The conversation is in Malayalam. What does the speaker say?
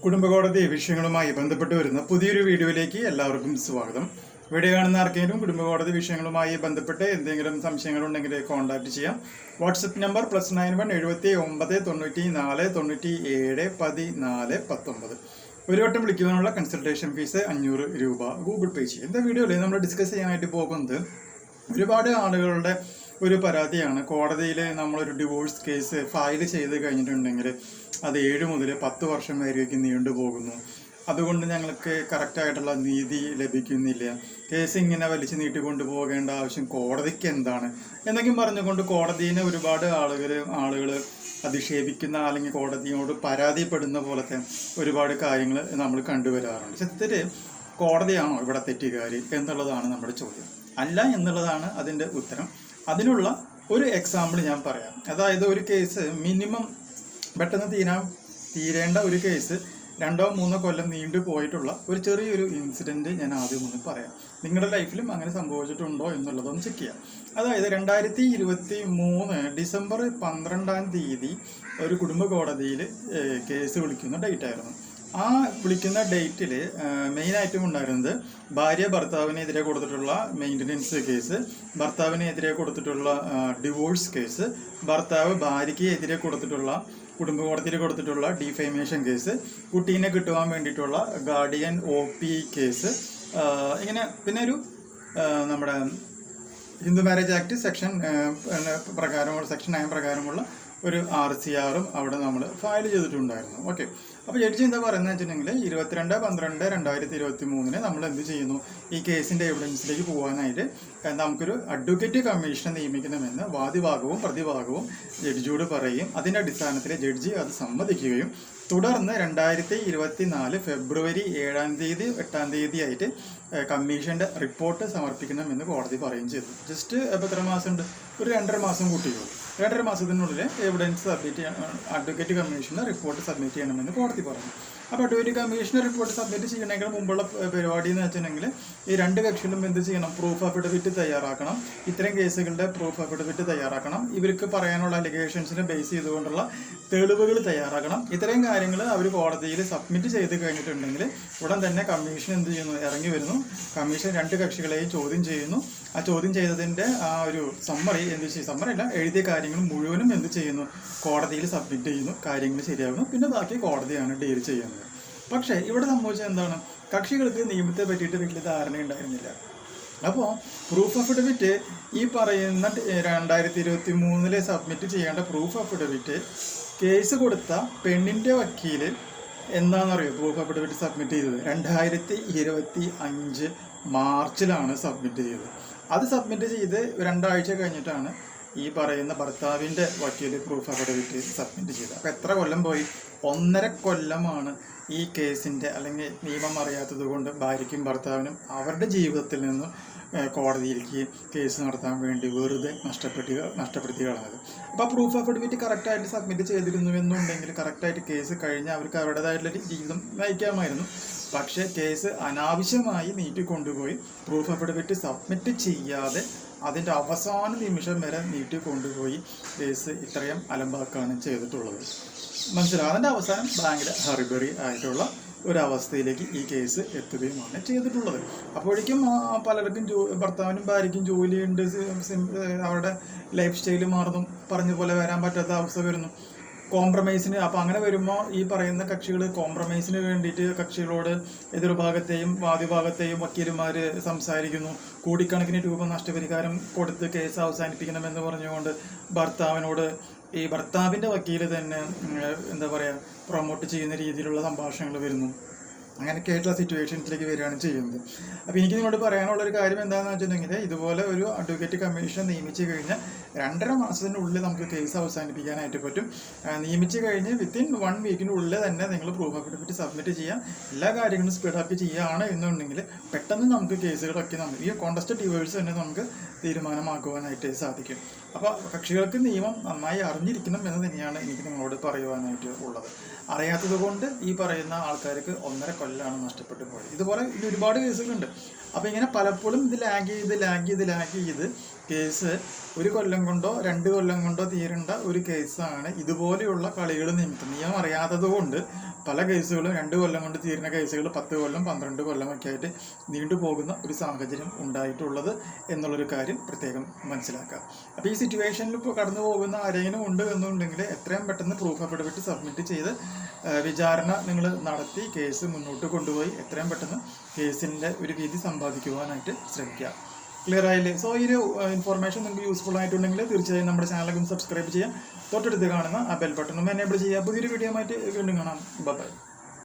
കുടുംബകോടതി വിഷയങ്ങളുമായി ബന്ധപ്പെട്ട് വരുന്ന പുതിയൊരു വീഡിയോയിലേക്ക് എല്ലാവർക്കും സ്വാഗതം. വീഡിയോ കാണുന്ന ആർക്കെങ്കിലും കുടുംബകോടതി വിഷയങ്ങളുമായി ബന്ധപ്പെട്ട് എന്തെങ്കിലും സംശയങ്ങളുണ്ടെങ്കിൽ കോൺടാക്ട് ചെയ്യാം. WhatsApp number +91 79 94 97 14 19. ഒരു വട്ടം വിളിക്കുവാനുള്ള കൺസൾട്ടേഷൻ ഫീസ് 500 രൂപ ഗൂഗിൾ പേ ചെയ്യും. இந்த വീഡിയോയിൽ നമ്മൾ ഡിസ്കസ് ചെയ്യാനായിട്ട് പോകുന്നത് ഒരുപാട് ആളുകളുടെ ഒരു പരാതിയാണ്. കോടതിയിൽ നമ്മളൊരു ഡിവോഴ്സ് കേസ് ഫയൽ ചെയ്ത് കഴിഞ്ഞിട്ടുണ്ടെങ്കിൽ അത് 7 മുതൽ 10 വർഷം വരെയൊക്കെ നീണ്ടുപോകുന്നു. അതുകൊണ്ട് ഞങ്ങൾക്ക് കറക്റ്റായിട്ടുള്ള നീതി ലഭിക്കുന്നില്ല. കേസ് ഇങ്ങനെ വലിച്ചു നീട്ടിക്കൊണ്ടു പോകേണ്ട ആവശ്യം കോടതിക്ക് എന്താണ് എന്നൊക്കെ പറഞ്ഞുകൊണ്ട് കോടതിനെ ഒരുപാട് ആളുകൾ അധിക്ഷേപിക്കുന്ന അല്ലെങ്കിൽ കോടതിയോട് പരാതിപ്പെടുന്ന പോലത്തെ ഒരുപാട് കാര്യങ്ങൾ നമ്മൾ കണ്ടുവരാറുണ്ട്. സത്യത്തിൽ കോടതിയാണോ ഇവിടെ തെറ്റുകാരി എന്നുള്ളതാണ് നമ്മുടെ ചോദ്യം. അല്ല എന്നുള്ളതാണ് അതിൻ്റെ ഉത്തരം. അതിനുള്ള ഒരു എക്സാമ്പിൾ ഞാൻ പറയാം. അതായത് ഒരു കേസ് മിനിമം പെട്ടെന്ന് തീരേണ്ട ഒരു കേസ് 2-3 കൊല്ലം നീണ്ടു പോയിട്ടുള്ള ഒരു ചെറിയൊരു ഇൻസിഡൻറ്റ് ഞാൻ ആദ്യം ഒന്ന് പറയാം. നിങ്ങളുടെ ലൈഫിലും അങ്ങനെ സംഭവിച്ചിട്ടുണ്ടോ എന്നുള്ളതൊന്ന് ചെക്ക് ചെയ്യാം. അതായത് 2023 ഡിസംബർ 12-ാം തീയതി ഒരു കുടുംബ കോടതിയിൽ കേസ് വിളിക്കുന്ന ഡേറ്റ് ആയിരുന്നു. ആ വിളിക്കുന്ന ഡേറ്റിൽ മെയിനായിട്ടും ഉണ്ടായിരുന്നത് ഭാര്യ ഭർത്താവിനെതിരെ കൊടുത്തിട്ടുള്ള മെയിൻ്റനൻസ് കേസ്, ഭർത്താവിനെതിരെ കൊടുത്തിട്ടുള്ള ഡിവോഴ്സ് കേസ്, ഭർത്താവ് ഭാര്യയ്ക്ക് എതിരെ കൊടുത്തിട്ടുള്ള കുടുംബ കോടതിയിൽ കൊടുത്തിട്ടുള്ള ഡിഫേമേഷൻ കേസ്, കുട്ടീനെ കിട്ടുവാൻ വേണ്ടിയിട്ടുള്ള ഗാർഡിയൻ OP കേസ്, ഇങ്ങനെ പിന്നെ ഒരു നമ്മുടെ ഹിന്ദു മാരേജ് ആക്ട് സെക്ഷൻ പ്രകാരമുള്ള സെക്ഷൻ 9 പ്രകാരമുള്ള ഒരു RCRും അവിടെ നമ്മൾ ഫയൽ ചെയ്തിട്ടുണ്ടായിരുന്നു. ഓക്കെ, അപ്പോൾ ജഡ്ജി എന്താ പറയുന്നത് വെച്ചിട്ടുണ്ടെങ്കിൽ 22/12/2023 നമ്മൾ എന്ത് ചെയ്യുന്നു, ഈ കേസിൻ്റെ എവിഡൻസിലേക്ക് പോകാനായിട്ട് നമുക്കൊരു അഡ്വക്കേറ്റ് കമ്മീഷനെ നിയമിക്കണമെന്ന് വാദിഭാഗവും പ്രതിഭാഗവും ജഡ്ജിയോട് പറയുകയും അതിൻ്റെ അടിസ്ഥാനത്തിൽ ജഡ്ജി അത് സമ്മതിക്കുകയും തുടർന്ന് 2024 ഫെബ്രുവരി 7-ാം തീയതി 8-ാം തീയതി ആയിട്ട് കമ്മീഷൻ്റെ റിപ്പോർട്ട് സമർപ്പിക്കണമെന്ന് കോടതി പറയുകയും ചെയ്തു. ജസ്റ്റ് എത്ര മാസമുണ്ട്, ഒരു 2.5 മാസം കൂട്ടിയുള്ളൂ. 2.5 മാസത്തിനുള്ളിൽ എവിഡൻസ് സബ്മിറ്റ് ചെയ്യണം, അഡ്വക്കേറ്റ് കമ്മീഷന് റിപ്പോർട്ട് സബ്മിറ്റ് ചെയ്യണമെന്ന് കോടതി പറഞ്ഞു. അപ്പോൾ അഡ്വക്കേറ്റ് കമ്മീഷന് റിപ്പോർട്ട് സബ്മിറ്റ് ചെയ്യണമെങ്കിൽ മുമ്പുള്ള പരിപാടി എന്ന് വെച്ചിട്ടുണ്ടെങ്കിൽ ഈ 2 കക്ഷികളും എന്ത് ചെയ്യണം, പ്രൂഫ് അഫിഡവിറ്റ് തയ്യാറാക്കണം. ഇത്തരം കേസുകളുടെ പ്രൂഫ് അഫിഡവിറ്റ് തയ്യാറാക്കണം. ഇവർക്ക് പറയാനുള്ള അലിഗേഷൻസിനെ ബേസ് ചെയ്തുകൊണ്ടുള്ള തെളിവുകൾ തയ്യാറാക്കണം. ഇത്രയും കാര്യങ്ങൾ അവർ കോടതിയിൽ സബ്മിറ്റ് ചെയ്ത് കഴിഞ്ഞിട്ടുണ്ടെങ്കിൽ ഉടൻ തന്നെ കമ്മീഷൻ എന്ത് ചെയ്യുന്നു, ഇറങ്ങി വരുന്നു. കമ്മീഷൻ 2 കക്ഷികളെയും ചോദ്യം ചെയ്യുന്നു. ആ ചോദ്യം ചെയ്തതിൻ്റെ ആ ഒരു സമ്മറി സമ്മറിയല്ല, എഴുതിയ കാര്യങ്ങൾ മുഴുവനും എന്ത് ചെയ്യുന്നു, കോടതിയിൽ സബ്മിറ്റ് ചെയ്യുന്നു. കാര്യങ്ങൾ ശരിയാകുന്നു. പിന്നെ ബാക്കി കോടതിയാണ് ഡീൽ ചെയ്യുന്നത്. പക്ഷേ ഇവിടെ സംഭവിച്ചത് എന്താണ്, കക്ഷികൾക്ക് നിയമത്തെ പറ്റിയിട്ട് വലിയ ധാരണയുണ്ടായിരുന്നില്ല. അപ്പോൾ പ്രൂഫ് അഫിഡവിറ്റ് ഈ പറയുന്ന 2023 സബ്മിറ്റ് ചെയ്യേണ്ട പ്രൂഫ് അഫിഡവിറ്റ് കേസ് കൊടുത്ത പെണ്ണിൻ്റെ വക്കീൽ എന്താണെന്നറിയോ പ്രൂഫ് അഫിഡവിറ്റ് സബ്മിറ്റ് ചെയ്തത് 2025 മാർച്ചിലാണ് സബ്മിറ്റ് ചെയ്തത്. അത് സബ്മിറ്റ് ചെയ്ത് 2 ആഴ്ച കഴിഞ്ഞിട്ടാണ് ഈ പറയുന്ന ഭർത്താവിൻ്റെ വക്കീൽ പ്രൂഫ് അഫിഡവിറ്റ് സബ്മിറ്റ് ചെയ്തത്. അപ്പോൾ എത്ര കൊല്ലം പോയി? 1.5 കൊല്ലമാണ് ഈ കേസിൻ്റെ അല്ലെങ്കിൽ നിയമം അറിയാത്തത് കൊണ്ട് ഭാര്യയ്ക്കും ഭർത്താവിനും അവരുടെ ജീവിതത്തിൽ നിന്ന് കോടതിയിലേക്ക് കേസ് നടത്താൻ വേണ്ടി വെറുതെ നഷ്ടപ്പെടുത്തി കളഞ്ഞത്. അപ്പോൾ പ്രൂഫ് അഫിഡവിറ്റ് കറക്റ്റായിട്ട് സബ്മിറ്റ് ചെയ്തിരുന്നുവെന്നുണ്ടെങ്കിൽ കറക്റ്റായിട്ട് കേസ് കഴിഞ്ഞ് അവർക്ക് അവരുടേതായിട്ടുള്ള ജീവിതം നയിക്കാമായിരുന്നു. പക്ഷേ കേസ് അനാവശ്യമായി നീട്ടിക്കൊണ്ടുപോയി പ്രൂഫ് അഫിഡവിറ്റ് സബ്മിറ്റ് ചെയ്യാതെ അതിൻ്റെ അവസാന നിമിഷം വരെ നീട്ടിക്കൊണ്ടുപോയി കേസ് ഇത്രയും അലമ്പാക്കാണ് ചെയ്തിട്ടുള്ളത്. മനസ്സിലാവും. അതിൻ്റെ അവസാനം ഭയങ്കര ഹറിബറി ആയിട്ടുള്ള ഒരവസ്ഥയിലേക്ക് ഈ കേസ് എത്തുകയുമാണ് ചെയ്തിട്ടുള്ളത്. അപ്പോഴേക്കും പലർക്കും ഭർത്താവിനും ഭാര്യയ്ക്കും ജോലിയുണ്ട്, അവരുടെ ലൈഫ് സ്റ്റൈൽ മാറുന്നു, പറഞ്ഞ പോലെ വരാൻ പറ്റാത്ത അവസ്ഥ വരുന്നു. കോംപ്രമൈസിന് അപ്പോൾ അങ്ങനെ വരുമ്പോൾ ഈ പറയുന്ന കക്ഷികൾ കോംപ്രമൈസിന് വേണ്ടിയിട്ട് കക്ഷികളോട് എതിർഭാഗത്തെയും വാദിഭാഗത്തെയും വക്കീലുമാർ സംസാരിക്കുന്നു. കോടിക്കണക്കിന് രൂപ നഷ്ടപരിഹാരം കൊടുത്ത് കേസ് അവസാനിപ്പിക്കണമെന്ന് പറഞ്ഞുകൊണ്ട് ഭർത്താവിനോട് ഈ ഭർത്താവിൻ്റെ വക്കീൽ തന്നെ എന്താ പറയുക പ്രൊമോട്ട് ചെയ്യുന്ന രീതിയിലുള്ള സംഭാഷണങ്ങൾ വരുന്നു. അങ്ങനെയൊക്കെ ആയിട്ടുള്ള സിറ്റുവേഷൻസിലേക്ക് വരികയാണ് ചെയ്യുന്നത്. അപ്പോൾ എനിക്ക് നിങ്ങളോട് പറയാനുള്ളൊരു കാര്യം എന്താണെന്ന് വെച്ചിട്ടുണ്ടെങ്കിൽ ഇതുപോലെ ഒരു അഡ്വക്കേറ്റ് കമ്മീഷൻ നിയമിച്ച് കഴിഞ്ഞാൽ 2.5 മാസത്തിനുള്ളിൽ നമുക്ക് കേസ് അവസാനിപ്പിക്കാനായിട്ട് പറ്റും. നിയമിച്ച് കഴിഞ്ഞ് വിത്തിൻ 1 വീക്കിനുള്ളിൽ തന്നെ നിങ്ങൾ പ്രൂഫ് അഫിഡവിറ്റ് സബ്മിറ്റ് ചെയ്യാം. എല്ലാ കാര്യങ്ങളും സ്പീഡപ്പ് ചെയ്യുകയാണ് എന്നുണ്ടെങ്കിൽ പെട്ടെന്ന് നമുക്ക് കേസുകളൊക്കെ ഈ കോണ്ടസ്റ്റ് ഡിവോഴ്സ് തന്നെ നമുക്ക് തീരുമാനമാക്കുവാനായിട്ട് സാധിക്കും. അപ്പോൾ കക്ഷികൾക്ക് നിയമം നന്നായി അറിഞ്ഞിരിക്കണം എന്ന് തന്നെയാണ് എനിക്ക് നിങ്ങളോട് പറയുവാനായിട്ട് ഉള്ളത്. അറിയാത്തത് കൊണ്ട് ഈ പറയുന്ന ആൾക്കാർക്ക് 1.5 കൊല്ലമാണ് നഷ്ടപ്പെട്ടു പോയത്. ഇതുപോലെ ഇനി ഒരുപാട് കേസുകളുണ്ട്. അപ്പോൾ ഇങ്ങനെ പലപ്പോഴും ഇത് ലാഗ് ചെയ്ത് കേസ് 1 കൊല്ലം കൊണ്ടോ 2 കൊല്ലം കൊണ്ടോ തീരേണ്ട ഒരു കേസാണ്. ഇതുപോലെയുള്ള കളികൾ നിമിത്തം നിയമം അറിയാത്തത് കൊണ്ട് പല കേസുകളും 2 കൊല്ലം കൊണ്ട് തീരുന്ന കേസുകൾ 10 കൊല്ലം 12 കൊല്ലമൊക്കെ ആയിട്ട് നീണ്ടുപോകുന്ന ഒരു സാഹചര്യം ഉണ്ടായിട്ടുള്ളത് എന്നുള്ളൊരു കാര്യം പ്രത്യേകം മനസ്സിലാക്കുക. അപ്പോൾ ഈ സിറ്റുവേഷനിൽ ഇപ്പോൾ കടന്നു പോകുന്ന ആരെങ്കിലും ഉണ്ട് എന്നുണ്ടെങ്കിൽ എത്രയും പെട്ടെന്ന് പ്രൂഫ് അഫിഡവിറ്റ് സബ്മിറ്റ് ചെയ്ത് വിചാരണ നിങ്ങൾ നടത്തി കേസ് മുന്നോട്ട് കൊണ്ടുപോയി എത്രയും പെട്ടെന്ന് കേസിൻ്റെ ഒരു വിധി സമ്പാദിക്കുവാനായിട്ട് ശ്രമിക്കുക. ക്ലിയർ ആയില്ലേ? സോ ഈ ഒരു ഇൻഫോർമേഷൻ നിങ്ങൾക്ക് യൂസ്ഫുൾ ആയിട്ടുണ്ടെങ്കിൽ തീർച്ചയായും നമ്മുടെ ചാനലൊക്കെ സബ്സ്ക്രൈബ് ചെയ്യാം. തൊട്ടടുത്ത് കാണുന്ന ആ ബെൽ ബട്ടണും എനേബിൾ ചെയ്യുക. പുതിയൊരു വീഡിയോ ആയിട്ട് വീണ്ടും കാണാം. ബൈ.